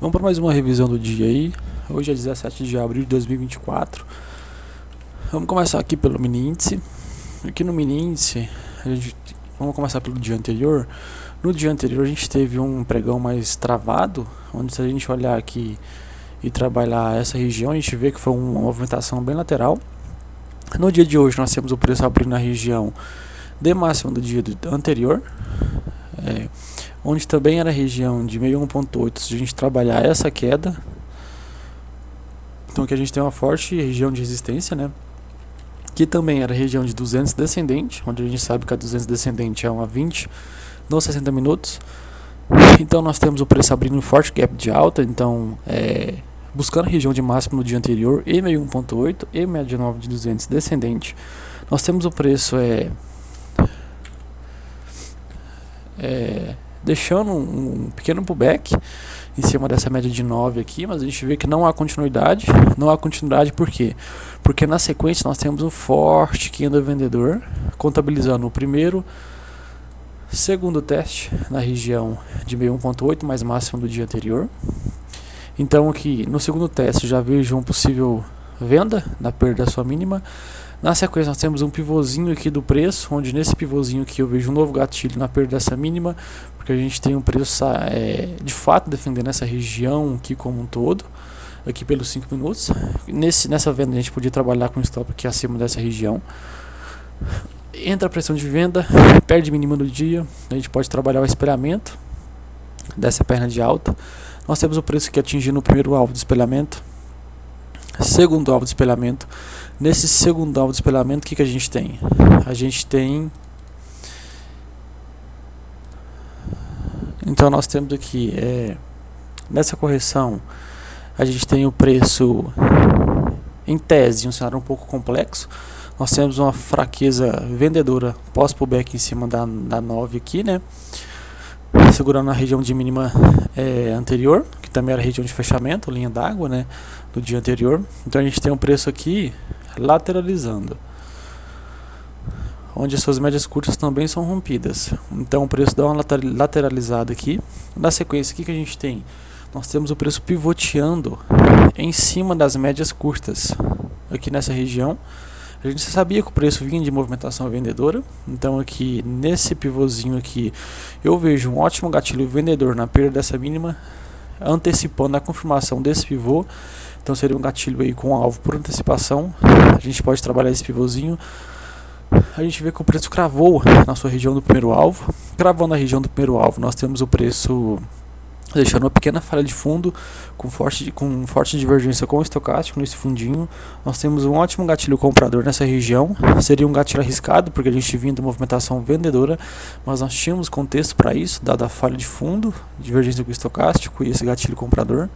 Vamos para mais uma revisão do dia aí. Hoje é 17 de abril de 2024. Vamos começar aqui pelo mini índice. Aqui no mini índice, vamos começar pelo dia anterior. No dia anterior a gente teve um pregão mais travado, onde se a gente olhar aqui e trabalhar essa região, a gente vê que foi uma movimentação bem lateral. No dia de hoje nós temos o preço abrindo na região de máxima do dia anterior, onde também era a região de 61.8. Se a gente trabalhar essa queda, então aqui a gente tem uma forte região de resistência, né? Que também era a região de 200 descendente, onde a gente sabe que a 200 descendente é uma 20 nos 60 minutos. Então nós temos o preço abrindo um forte gap de alta, então buscando a região de máximo no dia anterior, e 61.8 e média 9 de 200 descendente. Nós temos o preço deixando um pequeno pullback em cima dessa média de 9 aqui, mas a gente vê que não há continuidade. Não há continuidade por quê? Porque na sequência nós temos um forte candle vendedor, contabilizando o primeiro, segundo teste na região de 61.8 mais máximo do dia anterior. Então aqui no segundo teste já vejo um possível venda na perda da sua mínima. Na sequência nós temos um pivôzinho aqui do preço, onde nesse pivôzinho aqui eu vejo um novo gatilho na perda dessa mínima, porque a gente tem um preço de fato defendendo essa região aqui como um todo, aqui pelos 5 minutos. Nessa venda a gente podia trabalhar com stop aqui acima dessa região. Entra a pressão de venda, perde mínima do dia, a gente pode trabalhar o espelhamento dessa perna de alta. Nós temos o preço aqui atingindo o primeiro alvo de espelhamento, segundo alvo de espelhamento. Nesse segundo alvo de espelhamento, o que a gente tem? A gente tem... Então nós temos aqui, nessa correção, a gente tem o preço, em tese, um cenário um pouco complexo. Nós temos uma fraqueza vendedora pós-pullback em cima da 9 aqui, né? Segurando a região de mínima anterior, que também era a região de fechamento, linha d'água, né, do dia anterior. Então a gente tem um preço aqui lateralizando, onde as suas médias curtas também são rompidas. Então o preço dá uma lateralizada aqui. Na sequência, o que a gente tem? Nós temos o preço pivoteando em cima das médias curtas, aqui nessa região. A gente sabia que o preço vinha de movimentação vendedora, então aqui nesse pivôzinho aqui eu vejo um ótimo gatilho vendedor na perda dessa mínima, antecipando a confirmação desse pivô. Então seria um gatilho aí com alvo por antecipação. A gente pode trabalhar esse pivôzinho. A gente vê que o preço cravou na sua região do primeiro alvo. Cravando na região do primeiro alvo, nós temos o preço deixando uma pequena falha de fundo com forte divergência com o estocástico nesse fundinho. Nós temos um ótimo gatilho comprador nessa região. Seria um gatilho arriscado porque a gente vinha de movimentação vendedora, mas nós tínhamos contexto para isso, dada a falha de fundo, divergência com o estocástico e esse gatilho comprador.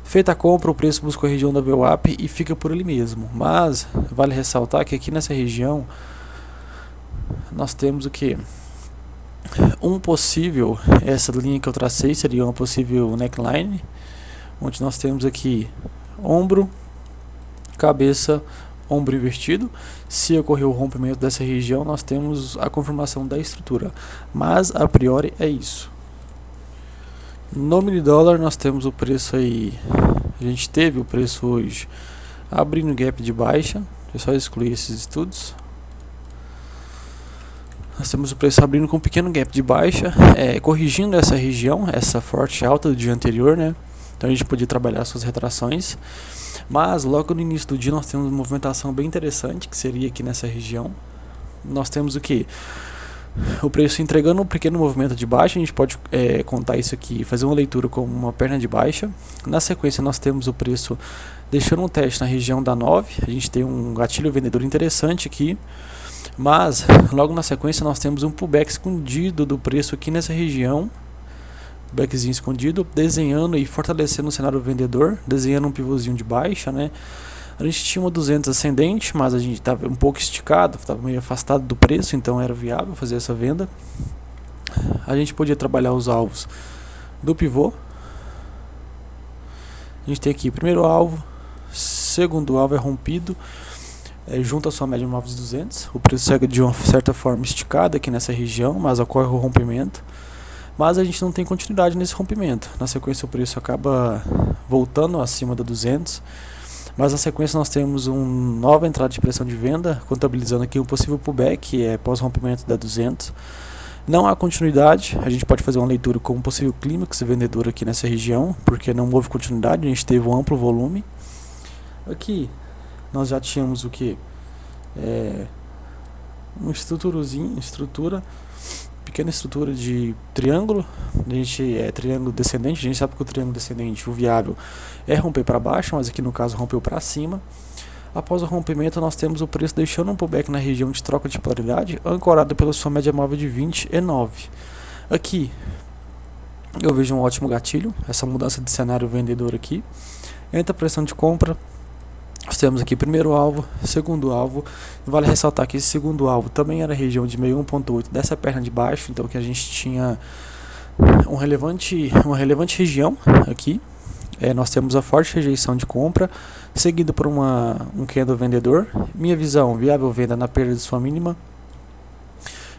Feita a compra, o preço busca a região da VWAP e fica por ali mesmo. Mas vale ressaltar que aqui nessa região nós temos o que? Essa linha que eu tracei seria uma possível neckline, onde nós temos aqui ombro, cabeça, ombro invertido. Se ocorrer o rompimento dessa região, nós temos a confirmação da estrutura, mas a priori é isso. No mini dólar nós temos o preço aí, a gente teve o preço hoje abrindo gap de baixa. Deixa eu só excluir esses estudos. Nós temos o preço abrindo com um pequeno gap de baixa, corrigindo essa região, essa forte alta do dia anterior, né? Então a gente podia trabalhar suas retrações, mas logo no início do dia nós temos uma movimentação bem interessante, que seria aqui nessa região. Nós temos o que? O preço entregando um pequeno movimento de baixa. A gente pode contar isso aqui, fazer uma leitura como uma perna de baixa. Na sequência nós temos o preço deixando um teste na região da 9. A gente tem um gatilho vendedor interessante aqui, mas logo na sequência nós temos um pullback escondido do preço aqui nessa região, pullbackzinho escondido, desenhando e fortalecendo o cenário vendedor, desenhando um pivôzinho de baixa, né? A gente tinha uma 200 ascendente, mas a gente estava um pouco esticado, estava meio afastado do preço, então era viável fazer essa venda. A gente podia trabalhar os alvos do pivô. A gente tem aqui primeiro alvo, segundo alvo é rompido, junto à sua média 9 de 200. O preço segue de uma certa forma esticada aqui nessa região, mas ocorre o rompimento. mas a gente não tem continuidade nesse rompimento. Na sequência o preço acaba voltando acima da 200, mas na sequência nós temos uma nova entrada de pressão de venda, contabilizando aqui um possível pullback pós-rompimento da 200. Não há continuidade, a gente pode fazer uma leitura como possível clímax vendedor aqui nessa região, porque não houve continuidade, a gente teve um amplo volume. Aqui nós já tínhamos o que? Uma pequena estrutura de triângulo. A gente triângulo descendente, a gente sabe que o triângulo descendente, o viável, é romper para baixo, mas aqui no caso rompeu para cima. Após o rompimento nós temos o preço deixando um pullback na região de troca de polaridade, ancorado pela sua média móvel de 20 e 9. Aqui eu vejo um ótimo gatilho, essa mudança de cenário vendedor aqui. Entra a pressão de compra. Nós temos aqui primeiro alvo, segundo alvo. Vale ressaltar que esse segundo alvo também era a região de 61.8 dessa perna de baixo, então que a gente tinha uma relevante região aqui. Nós temos a forte rejeição de compra, seguido por um candle vendedor. Minha visão, viável venda na perda de sua mínima,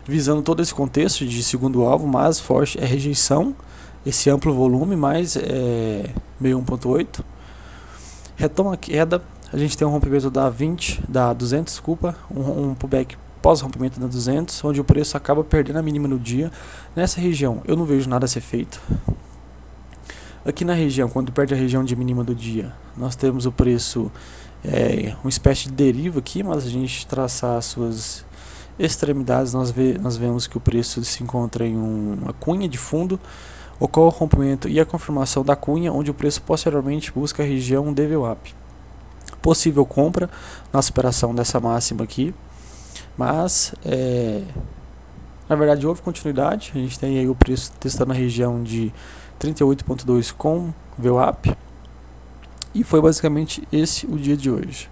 visando todo esse contexto de segundo alvo, mas forte é rejeição, esse amplo volume, mais 61.8. Retoma a queda, a gente tem um rompimento da 200, um pullback pós-rompimento da 200, onde o preço acaba perdendo a mínima no dia. Nessa região eu não vejo nada a ser feito. Aqui na região, quando perde a região de mínima do dia, nós temos o preço, uma espécie de deriva aqui, mas a gente traçar as suas extremidades, nós vemos que o preço se encontra em uma cunha de fundo, ocorre o rompimento e a confirmação da cunha, onde o preço posteriormente busca a região de VWAP. Possível compra na superação dessa máxima aqui, mas na verdade houve continuidade, a gente tem aí o preço testando a região de 38.2 com VWAP, e foi basicamente esse o dia de hoje.